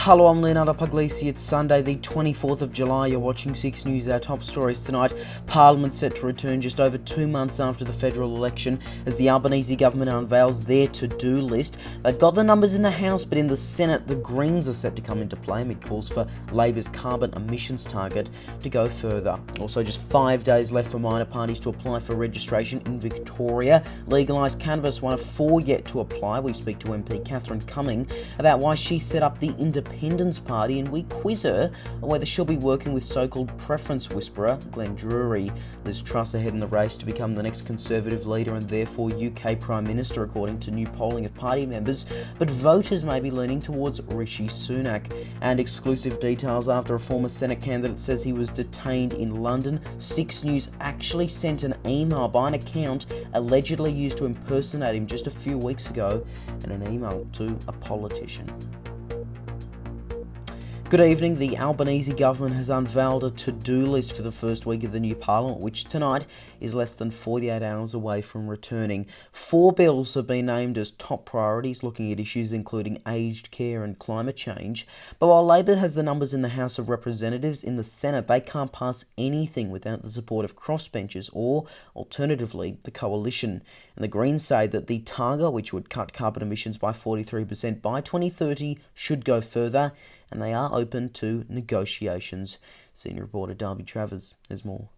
Hello, I'm Leonardo Puglisi. It's Sunday, the 24th of July. You're watching 6 News. Our top stories tonight. Parliament set to return just over 2 months after the federal election as the Albanese government unveils their to-do list. They've got the numbers in the House, but in the Senate, the Greens are set to come into play amid calls for Labor's carbon emissions target to go further. Also, just 5 days left for minor parties to apply for registration in Victoria. Legalised cannabis, one of 4 yet to apply. We speak to MP Catherine Cumming about why she set up the Independence Party, and we quiz her on whether she'll be working with so-called preference whisperer Glenn Drury. Liz Truss ahead in the race to become the next Conservative leader and therefore UK Prime Minister, according to new polling of party members, but voters may be leaning towards Rishi Sunak. And exclusive details after a former Senate candidate says he was detained in London. 6 News actually sent an email by an account allegedly used to impersonate him just a few weeks ago, and an email to a politician. Good evening. The Albanese government has unveiled a to-do list for the first week of the new parliament, which tonight is less than 48 hours away from returning. 4 bills have been named as top priorities, looking at issues including aged care and climate change. But while Labor has the numbers in the House of Representatives, in the Senate they can't pass anything without the support of crossbenchers or, alternatively, the coalition. And the Greens say that the target, which would cut carbon emissions by 43% by 2030, should go further, and they are open to negotiations. Senior reporter Darby Travers has more.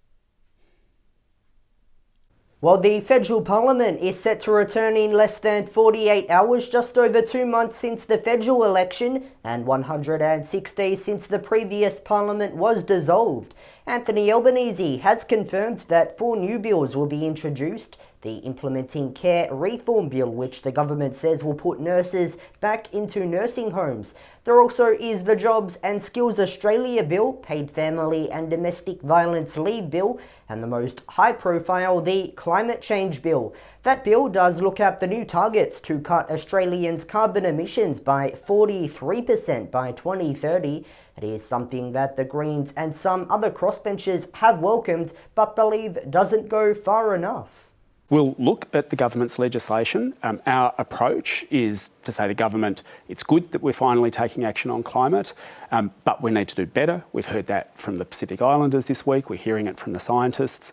Well, the federal parliament is set to return in less than 48 hours, just over 2 months since the federal election and 106 days since the previous parliament was dissolved. Anthony Albanese has confirmed that 4 new bills will be introduced. The Implementing Care Reform Bill, which the government says will put nurses back into nursing homes. There also is the Jobs and Skills Australia Bill, Paid Family and Domestic Violence Leave Bill, and the most high-profile, the Climate Change Bill. That bill does look at the new targets to cut Australians' carbon emissions by 43% by 2030. It is something that the Greens and some other crossbenchers have welcomed, but believe doesn't go far enough. We'll look at the government's legislation. Our approach is to say to government, it's good that we're finally taking action on climate, but we need to do better. We've heard that from the Pacific Islanders this week. We're hearing it from the scientists.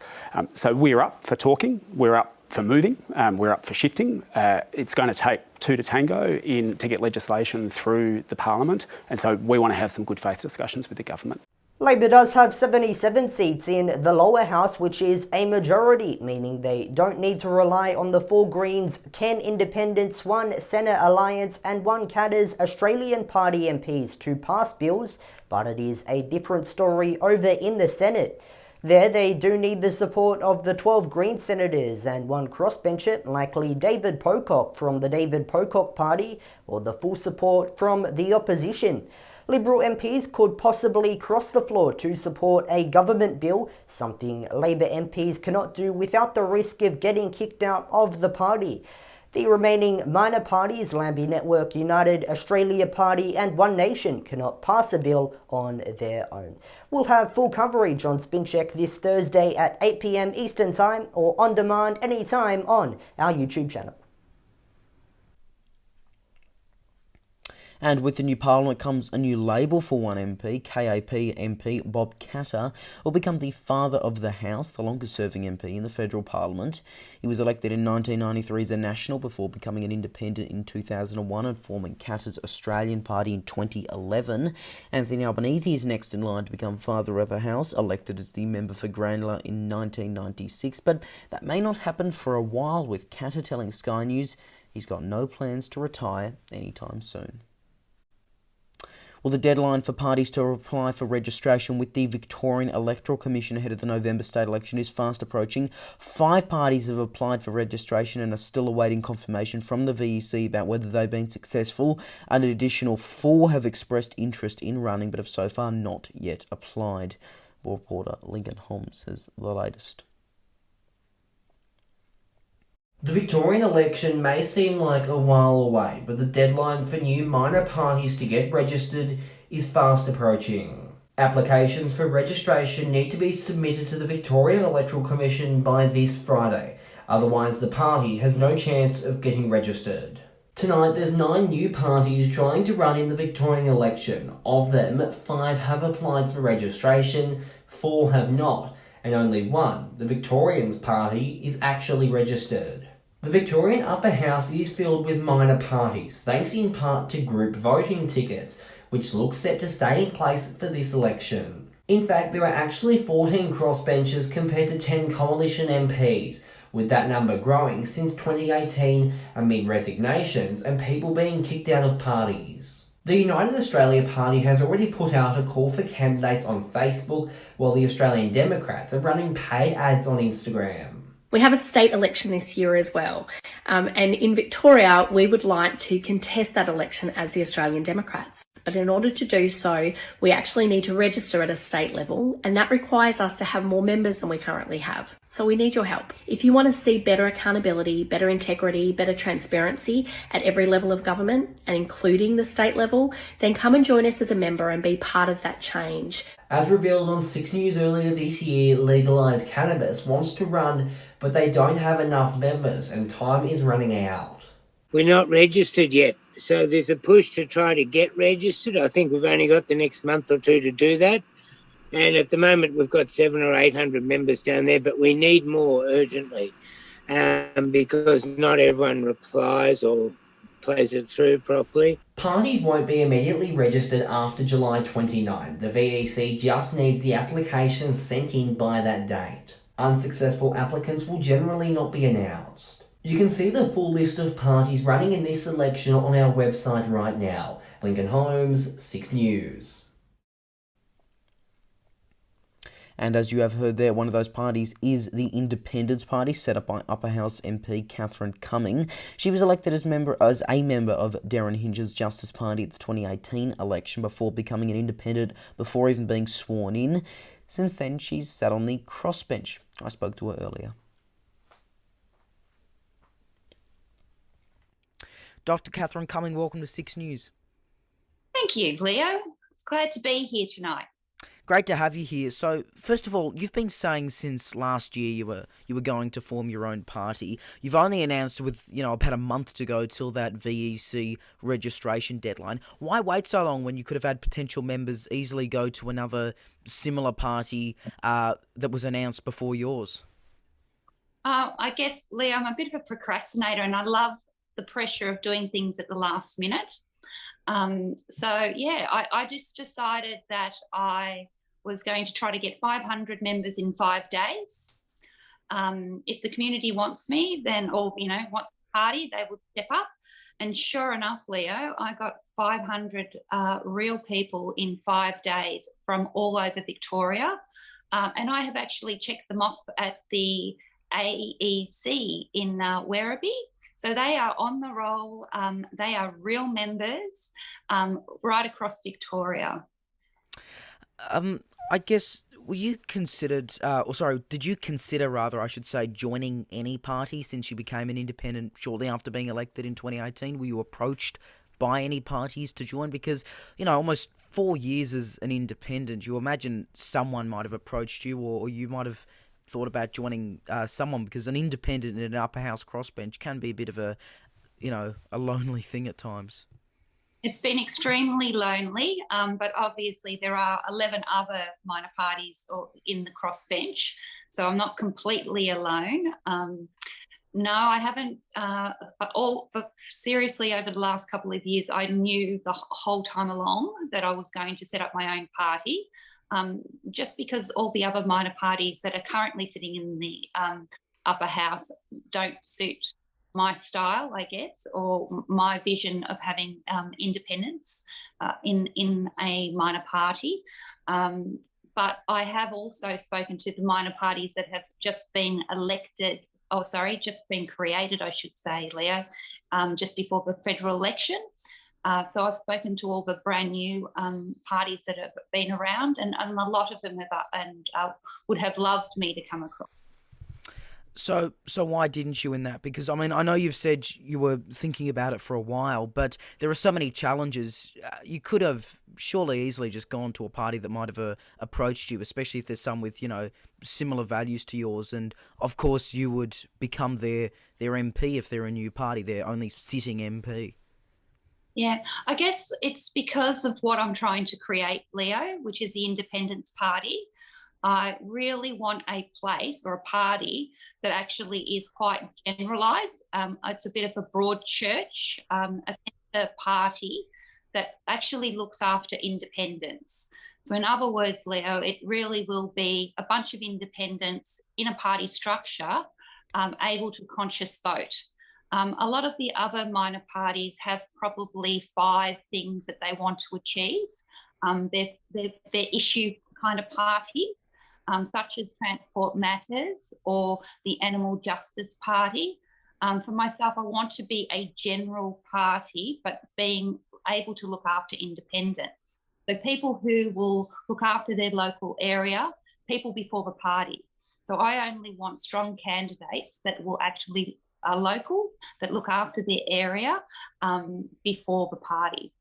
So we're up for talking. We're up for moving. We're up for shifting. It's going to take 2 to tango to get legislation through the parliament. And so we want to have some good faith discussions with the government. Labor does have 77 seats in the lower house, which is a majority, meaning they don't need to rely on the 4 Greens, 10 Independents, 1 Centre Alliance and 1 Katter's Australian Party MPs to pass bills, but it is a different story over in the Senate. There they do need the support of the 12 Green senators and 1 crossbencher, likely David Pocock from the David Pocock Party, or the full support from the opposition. Liberal MPs could possibly cross the floor to support a government bill, something Labor MPs cannot do without the risk of getting kicked out of the party. The remaining minor parties, Lambie Network, United Australia Party and One Nation, cannot pass a bill on their own. We'll have full coverage on Spin Check this Thursday at 8 PM Eastern Time, or on demand anytime on our YouTube channel. And with the new parliament comes a new label for one MP. KAP MP Bob Katter will become the father of the House, the longest-serving MP in the federal parliament. He was elected in 1993 as a national before becoming an independent in 2001 and forming Katter's Australian Party in 2011. Anthony Albanese is next in line to become father of the House, elected as the member for Grayndler in 1996. But that may not happen for a while, with Katter telling Sky News he's got no plans to retire anytime soon. Well, the deadline for parties to apply for registration with the Victorian Electoral Commission ahead of the November state election is fast approaching. 5 parties have applied for registration and are still awaiting confirmation from the VEC about whether they've been successful. An additional 4 have expressed interest in running but have so far not yet applied. War reporter Lincoln Holmes has the latest. The Victorian election may seem like a while away, but the deadline for new minor parties to get registered is fast approaching. Applications for registration need to be submitted to the Victorian Electoral Commission by this Friday, otherwise the party has no chance of getting registered. Tonight, there's 9 new parties trying to run in the Victorian election. Of them, 5 have applied for registration, 4 have not, and only 1, the Victorians party, is actually registered. The Victorian upper house is filled with minor parties, thanks in part to group voting tickets, which look set to stay in place for this election. In fact, there are actually 14 crossbenchers compared to 10 coalition MPs, with that number growing since 2018 amid resignations and people being kicked out of parties. The United Australia Party has already put out a call for candidates on Facebook, while the Australian Democrats are running paid ads on Instagram. We have a state election this year as well. And in Victoria, we would like to contest that election as the Australian Democrats. But in order to do so, we actually need to register at a state level, and that requires us to have more members than we currently have. So we need your help. If you want to see better accountability, better integrity, better transparency at every level of government, and including the state level, then come and join us as a member and be part of that change. As revealed on 6 News earlier this year, Legalise Cannabis wants to run, but they don't have enough members and time is running out. We're not registered yet, so there's a push to try to get registered. I think we've only got the next month or two to do that. And at the moment, we've got 700 or 800 members down there, but we need more urgently because not everyone replies or plays it through properly. Parties won't be immediately registered after July 29. The VEC just needs the applications sent in by that date. Unsuccessful applicants will generally not be announced. You can see the full list of parties running in this election on our website right now. Lincoln Holmes, 6 News. And as you have heard there, one of those parties is the Independence Party, set up by Upper House MP Catherine Cumming. She was elected as a member of Darren Hinge's Justice Party at the 2018 election before becoming an independent, before even being sworn in. Since then, she's sat on the crossbench. I spoke to her earlier. Dr. Catherine Cumming, welcome to 6 News. Thank you, Leo. Glad to be here tonight. Great to have you here. So, first of all, you've been saying since last year you were going to form your own party. You've only announced with, about a month to go till that VEC registration deadline. Why wait so long when you could have had potential members easily go to another similar party that was announced before yours? I guess, Leo, I'm a bit of a procrastinator and I love the pressure of doing things at the last minute. I just decided that I was going to try to get 500 members in 5 days. If the community wants me, then wants the party, they will step up. And sure enough, Leo, I got 500 real people in 5 days from all over Victoria. And I have actually checked them off at the AEC in Werribee. So they are on the roll. They are real members right across Victoria. I guess, did you consider, joining any party since you became an independent shortly after being elected in 2018? Were you approached by any parties to join? Because, almost 4 years as an independent, you imagine someone might have approached you or you might have thought about joining someone, because an independent in an upper house crossbench can be a bit of a lonely thing at times. It's been extremely lonely, but obviously there are 11 other minor parties in the crossbench, so I'm not completely alone. No, I haven't. But seriously, over the last couple of years, I knew the whole time along that I was going to set up my own party. Just because all the other minor parties that are currently sitting in the upper house don't suit my style, I guess, or my vision of having independence in a minor party. But I have also spoken to the minor parties that have just been created, I should say, Leo, just before the federal election. So I've spoken to all the brand new parties that have been around, and a lot of them would have loved me to come across. So why didn't you in that? Because I mean, I know you've said you were thinking about it for a while, but there are so many challenges. You could have surely easily just gone to a party that might have approached you, especially if there's some with similar values to yours, and of course you would become their MP if they're a new party, their only sitting MP. Yeah, I guess it's because of what I'm trying to create, Leo, which is the Independence Party. I really want a place or a party that actually is quite generalised. It's a bit of a broad church, a centre party that actually looks after independence. So, in other words, Leo, it really will be a bunch of independents in a party structure able to conscious vote. A lot of the other minor parties have probably 5 things that they want to achieve. They're issue kind of parties. Such as Transport Matters or the Animal Justice Party. For myself, I want to be a general party, but being able to look after independence. So people who will look after their local area, people before the party. So I only want strong candidates that will actually are local, that look after their area before the party.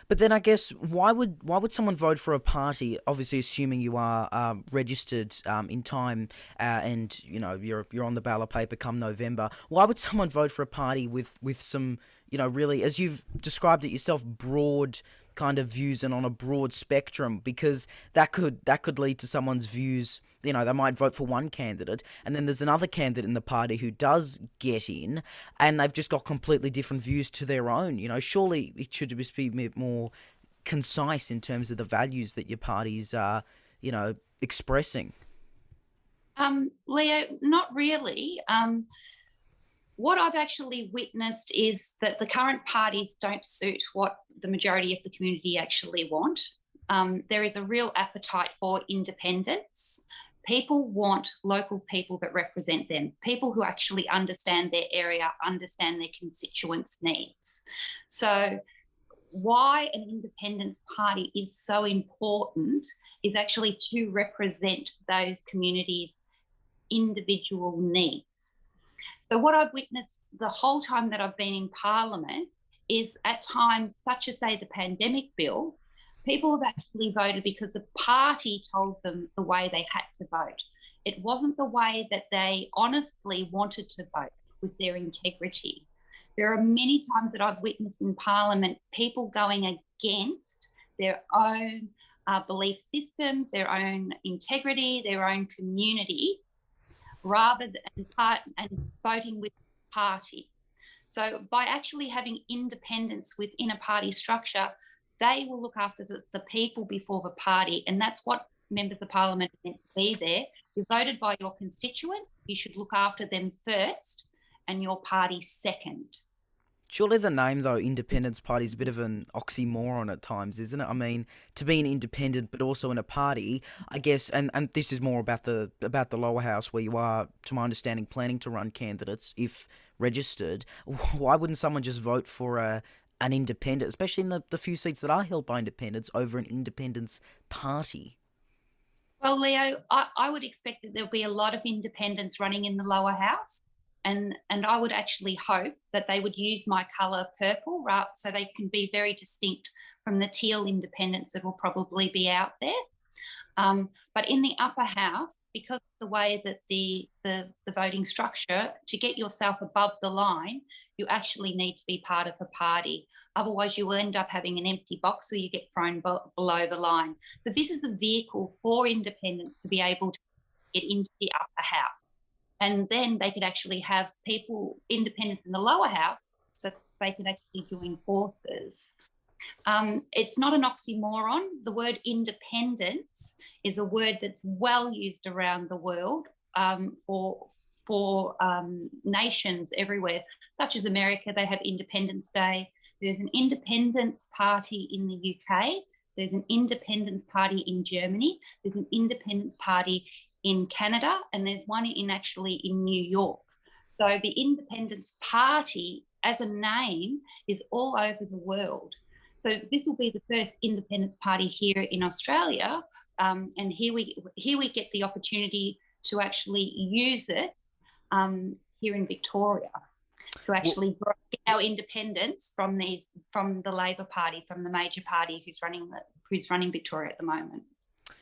But then I guess why would someone vote for a party? Obviously, assuming you are registered in time and you're on the ballot paper come November. Why would someone vote for a party with some really, as you've described it yourself, broad kind of views and on a broad spectrum? Because that could lead to someone's views. They might vote for one candidate, and then there's another candidate in the party who does get in, and they've just got completely different views to their own. Surely it should just be a bit more concise in terms of the values that your parties are, expressing. Leo, not really. What I've actually witnessed is that the current parties don't suit what the majority of the community actually want. There is a real appetite for independence. People want local people that represent them, people who actually understand their area, understand their constituents' needs. So why an independence party is so important is actually to represent those communities' individual needs. So what I've witnessed the whole time that I've been in Parliament is at times, such as, say, the pandemic bill, people have actually voted because the party told them the way they had to vote. It wasn't the way that they honestly wanted to vote with their integrity. There are many times that I've witnessed in Parliament people going against their own belief systems, their own integrity, their own community, rather than voting with the party. So by actually having independence within a party structure, they will look after the people before the party, and that's what members of Parliament are meant to be there. You're voted by your constituents. You should look after them first and your party second. Surely the name, though, Independence Party, is a bit of an oxymoron at times, isn't it? I mean, to be an independent but also in a party, I guess, and this is more about the lower house where you are, to my understanding, planning to run candidates if registered. Why wouldn't someone just vote for an independent, especially in the few seats that are held by independents, over an independence party? Well, Leo, I would expect that there'll be a lot of independents running in the lower house. And I would actually hope that they would use my colour purple so they can be very distinct from the teal independents that will probably be out there. But in the upper house, because of the way that the voting structure, to get yourself above the line, you actually need to be part of a party. Otherwise, you will end up having an empty box or you get thrown below the line. So this is a vehicle for independents to be able to get into the upper house. And then they could actually have people, independents in the lower house, so they could actually join forces. It's not an oxymoron. The word independence is a word that's well used around the world for nations everywhere, such as America. They have Independence Day. There's an independence party in the UK. There's an independence party in Germany. There's an independence party in Canada, and there's one actually in New York. So the Independence Party as a name is all over the world. So this will be the first Independence Party here in Australia, and here we get the opportunity to actually use it here in Victoria to actually get our independence from the Labor Party, from the major party who's running Victoria at the moment.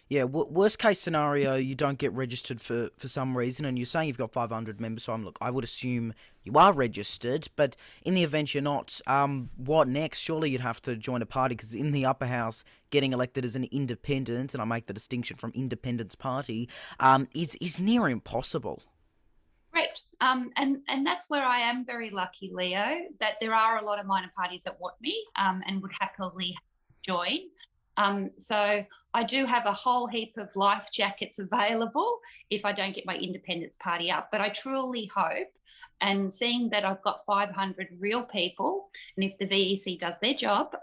Yeah, worst case scenario, you don't get registered for some reason, and you're saying you've got 500 members, so I would assume you are registered, but in the event you're not, what next? Surely you'd have to join a party, because in the upper house, getting elected as an independent, and I make the distinction from independence party, is near impossible. Correct. And that's where I am very lucky, Leo, that there are a lot of minor parties that want me and would happily join. So I do have a whole heap of life jackets available if I don't get my independence party up. But I truly hope, and seeing that I've got 500 real people, and if the VEC does their job,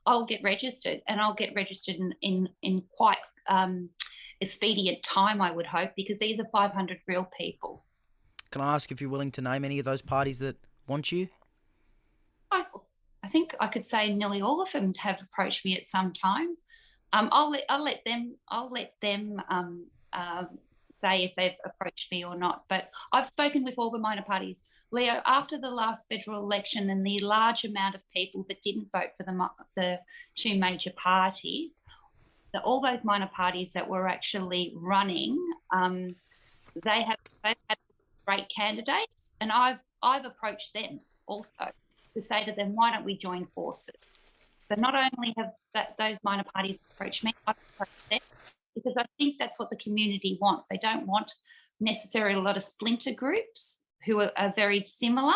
I'll get registered, and I'll get registered in quite expedient time, I would hope, because these are 500 real people. Can I ask if you're willing to name any of those parties that want you? I think I could say nearly all of them have approached me at some time. I'll let them say if they've approached me or not. But I've spoken with all the minor parties. Leo, after the last federal election and the large amount of people that didn't vote for the two major parties, all those minor parties that were actually running, they've had great candidates, and I've approached them also to say to them, why don't we join forces? So not only have those minor parties approached me, I've approached them, because I think that's what the community wants. They don't want necessarily a lot of splinter groups who are very similar.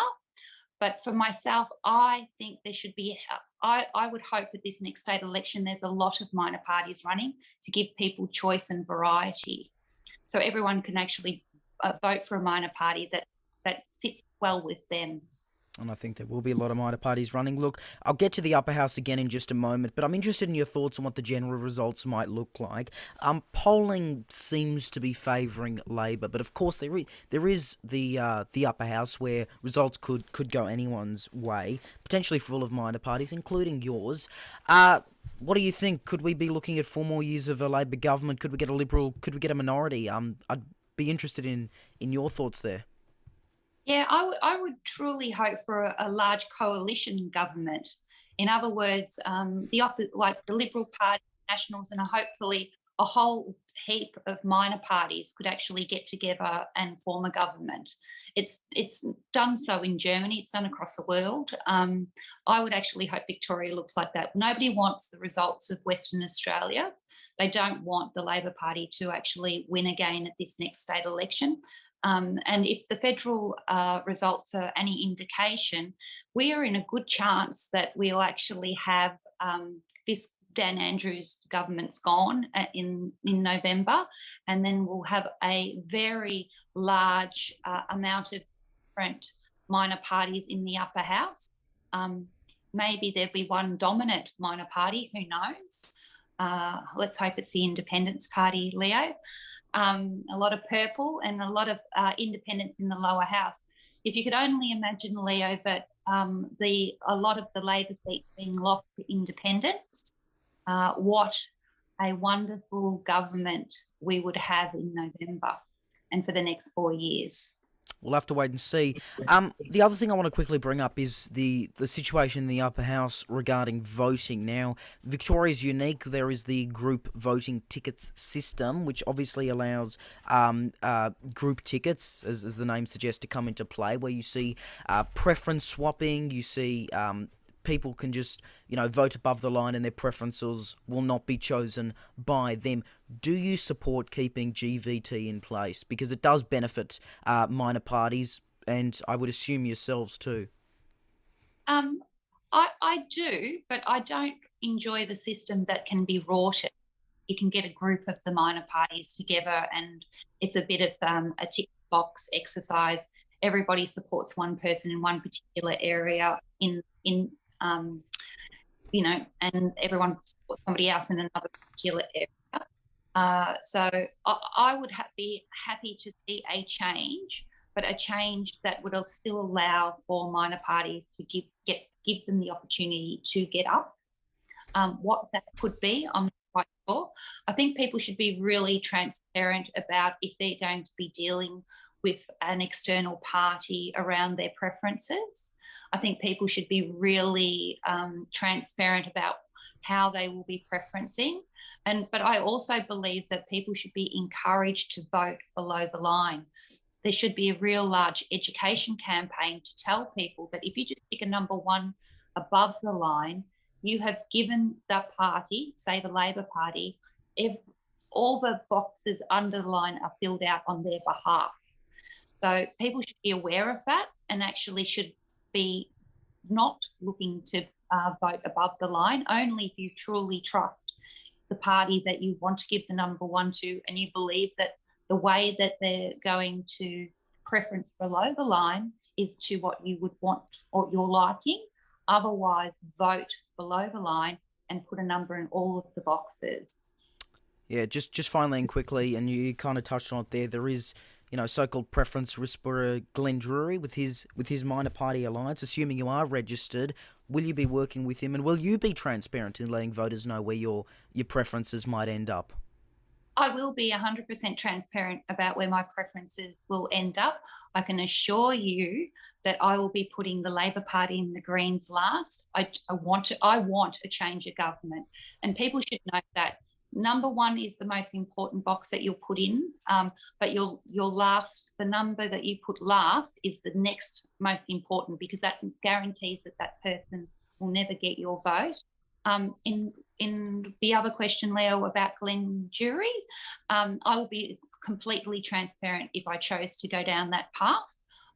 But for myself, I think there should be, I would hope that this next state election, there's a lot of minor parties running to give people choice and variety. So everyone can actually vote for a minor party that sits well with them. And I think there will be a lot of minor parties running. Look, I'll get to the upper house again in just a moment, but I'm interested in your thoughts on what the general results might look like. Polling seems to be favouring Labor, but of course there is the upper house where results could go anyone's way, potentially full of minor parties, including yours. What do you think? Could we be looking at 4 more years of a Labor government? Could we get a Liberal? Could we get a minority? I'd be interested in your thoughts there. Yeah, I would truly hope for a large coalition government. In other words, the Liberal Party, Nationals, and hopefully a whole heap of minor parties could actually get together and form a government. It's done so in Germany. It's done across the world. I would actually hope Victoria looks like that. Nobody wants the results of Western Australia. They don't want the Labor Party to actually win again at this next state election. And if the federal results are any indication, we are in a good chance that we'll actually have this Dan Andrews government's gone in November, and then we'll have a very large amount of different minor parties in the upper house. Maybe there'll be one dominant minor party, who knows? Let's hope it's the Independence Party, Leo. A lot of purple and a lot of independents in the lower house. If you could only imagine, Leo, that a lot of the Labor seats being lost to independents, what a wonderful government we would have in November and for the next 4 years. We'll have to wait and see. The other thing I want to quickly bring up is the situation in the upper house regarding voting. Now, Victoria's unique. There is the group voting tickets system, which obviously allows group tickets, as the name suggests, to come into play, where you see preference swapping, you see people can just, vote above the line and their preferences will not be chosen by them. Do you support keeping GVT in place? Because it does benefit minor parties, and I would assume yourselves too. I do, but I don't enjoy the system that can be rorted. You can get a group of the minor parties together and it's a bit of a tick box exercise. Everybody supports one person in one particular area and everyone supports somebody else in another particular area. So I would be happy to see a change, but a change that would still allow for minor parties to give them the opportunity to get up. What that could be, I'm not quite sure. I think people should be really transparent about if they're going to be dealing with an external party around their preferences. I think people should be really transparent about how they will be preferencing. But I also believe that people should be encouraged to vote below the line. There should be a real large education campaign to tell people that if you just pick a number one above the line, you have given the party, say the Labor Party, all the boxes under the line are filled out on their behalf. So people should be aware of that and actually should be not looking to vote above the line, only if you truly trust the party that you want to give the number one to, and you believe that the way that they're going to preference below the line is to what you would want or you're liking. Otherwise, vote below the line and put a number in all of the boxes. Yeah, just finally and quickly, and you kind of touched on it there is, so-called preference whisperer Glenn Drury with his minor party alliance. Assuming you are registered, will you be working with him, and will you be transparent in letting voters know where your preferences might end up? I will be 100% transparent about where my preferences will end up. I can assure you that I will be putting the Labor Party and the Greens last. I want a change of government, and people should know that. Number one is the most important box that you'll put in, but your last, the number that you put last is the next most important, because that guarantees that person will never get your vote. In the other question, Leo, about Glenn Drury, I will be completely transparent if I chose to go down that path.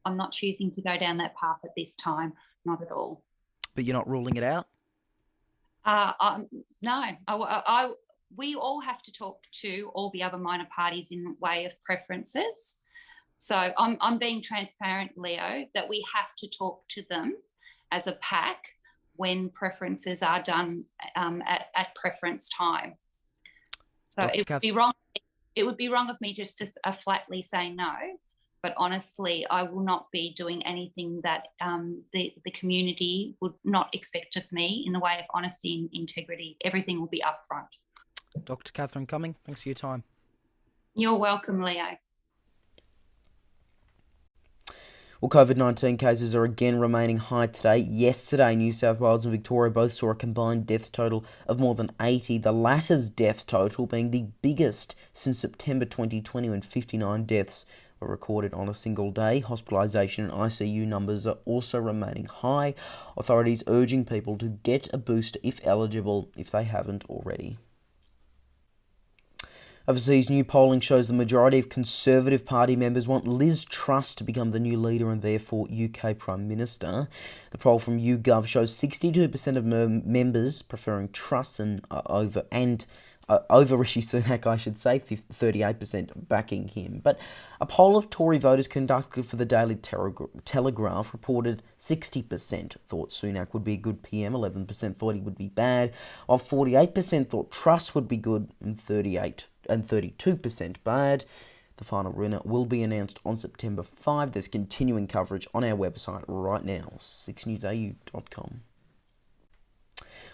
I'm not choosing to go down that path at this time, not at all. But you're not ruling it out? No. We all have to talk to all the other minor parties in way of preferences. So I'm being transparent, Leo, that we have to talk to them as a pack when preferences are done at preference time. So it would be wrong. It would be wrong of me just to flatly say no. But honestly, I will not be doing anything that the community would not expect of me in the way of honesty and integrity. Everything will be upfront. Dr. Catherine Cumming, thanks for your time. You're welcome, Leo. Well, COVID-19 cases are again remaining high today. Yesterday, New South Wales and Victoria both saw a combined death total of more than 80, the latter's death total being the biggest since September 2020, when 59 deaths were recorded on a single day. Hospitalisation and ICU numbers are also remaining high. Authorities urging people to get a booster if eligible, if they haven't already. Overseas, new polling shows the majority of Conservative Party members want Liz Truss to become the new leader and therefore UK Prime Minister. The poll from YouGov shows 62% of members preferring Truss over Rishi Sunak, I should say, 38% backing him. But a poll of Tory voters conducted for the Daily Telegraph reported 60% thought Sunak would be a good PM, 11% thought he would be bad, while 48% thought Truss would be good and 32% bad. The final winner will be announced on September 5. There's continuing coverage on our website right now, 6newsau.com.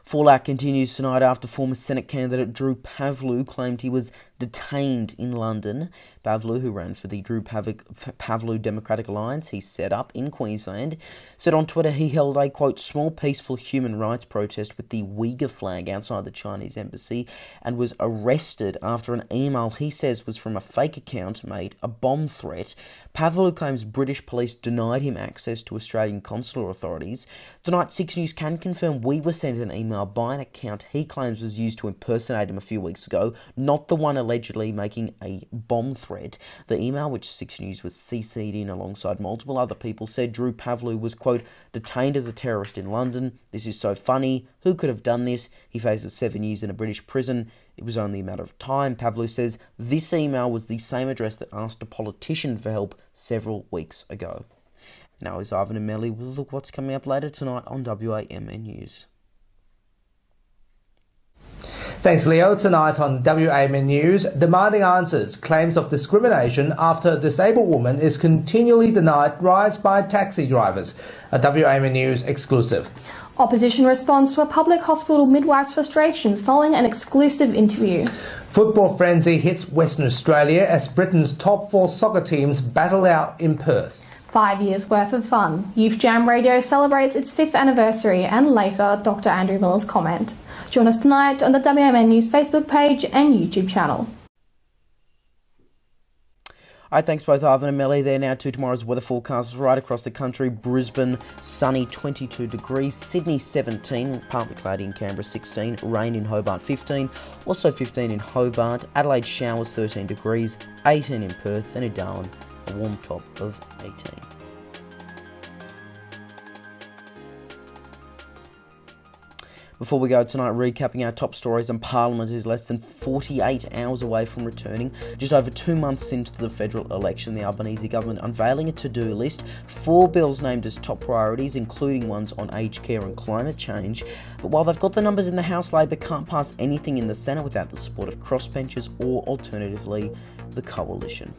Fallout continues tonight after former Senate candidate Drew Pavlou claimed he was detained in London. Pavlou, who ran for the Drew Pavlou Democratic Alliance he set up in Queensland, said on Twitter he held a, quote, small peaceful human rights protest with the Uyghur flag outside the Chinese embassy and was arrested after an email he says was from a fake account made a bomb threat. Pavlou claims British police denied him access to Australian consular authorities. Tonight, 6 News can confirm we were sent an email by an account he claims was used to impersonate him a few weeks ago, not the one allegedly making a bomb threat. The email, which 6 News was CC'd in alongside multiple other people, said Drew Pavlou was, quote, detained as a terrorist in London. This is so funny. Who could have done this? He faces 7 years in a British prison. It was only a matter of time. Pavlou says this email was the same address that asked a politician for help several weeks ago. Now is Ivan and Melly. We'll look what's coming up later tonight on WAMN News. Thanks, Leo. Tonight on WAMN News, demanding answers. Claims of discrimination after a disabled woman is continually denied rides by taxi drivers. A WAMN News exclusive. Opposition responds to a public hospital midwife's frustrations following an exclusive interview. Football frenzy hits Western Australia as Britain's top 4 soccer teams battle out in Perth. 5 years worth of fun. Youth Jam Radio celebrates its 5th anniversary, and later Dr. Andrew Miller's comment. Join us tonight on the WMN News Facebook page and YouTube channel. Alright, thanks both Ivan and Melly. There now to tomorrow's weather forecast right across the country. Brisbane, sunny, 22 degrees. Sydney, 17, partly cloudy in Canberra, 16. Rain in Hobart, 15. Also 15 in Hobart. Adelaide, showers, 13 degrees. 18 in Perth. And in Darwin, a warm top of 18. Before we go tonight, recapping our top stories, and Parliament is less than 48 hours away from returning. Just over 2 months into the federal election, the Albanese government unveiling a to-do list, 4 bills named as top priorities, including ones on aged care and climate change. But while they've got the numbers in the House, Labor can't pass anything in the Senate without the support of crossbenchers or, alternatively, the coalition.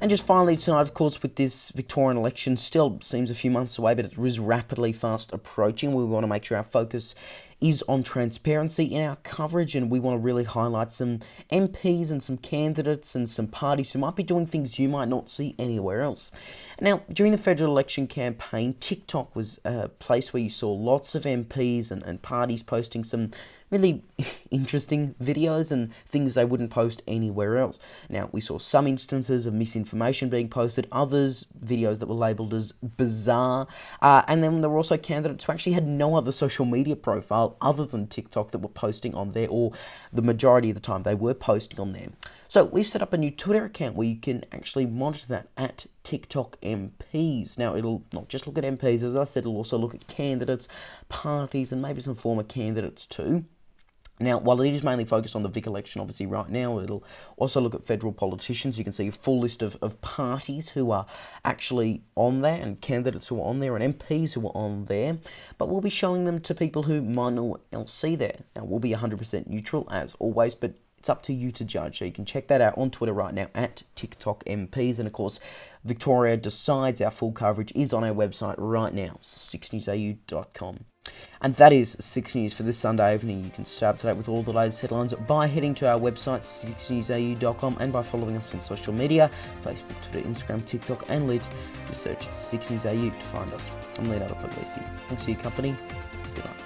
And just finally tonight, of course, with this Victorian election, still seems a few months away, but it is rapidly fast approaching. We want to make sure our focus is on transparency in our coverage, and we want to really highlight some MPs and some candidates and some parties who might be doing things you might not see anywhere else. Now, during the federal election campaign, TikTok was a place where you saw lots of MPs and parties posting some really interesting videos and things they wouldn't post anywhere else. Now, we saw some instances of misinformation being posted, others videos that were labelled as bizarre, and then there were also candidates who actually had no other social media profile other than TikTok that were posting on there, or the majority of the time they were posting on there. So we've set up a new Twitter account where you can actually monitor that at TikTok MPs. Now, it'll not just look at MPs, as I said, it'll also look at candidates, parties, and maybe some former candidates too. Now, while it is mainly focused on the Vic election, obviously, right now, it'll also look at federal politicians. You can see a full list of parties who are actually on there, and candidates who are on there, and MPs who are on there. But we'll be showing them to people who might not else see there. Now, we'll be 100% neutral, as always, but it's up to you to judge. So you can check that out on Twitter right now, at TikTok MPs. And, of course, Victoria Decides, our full coverage, is on our website right now, 6newsau.com. And that is 6 News for this Sunday evening. You can stay up to date with all the latest headlines by heading to our website, 6newsau.com, and by following us on social media, Facebook, Twitter, Instagram, TikTok, and Lit. Just search 6 News AU to find us. I'm Leonardo Puglisi. Thanks for your company. Good night.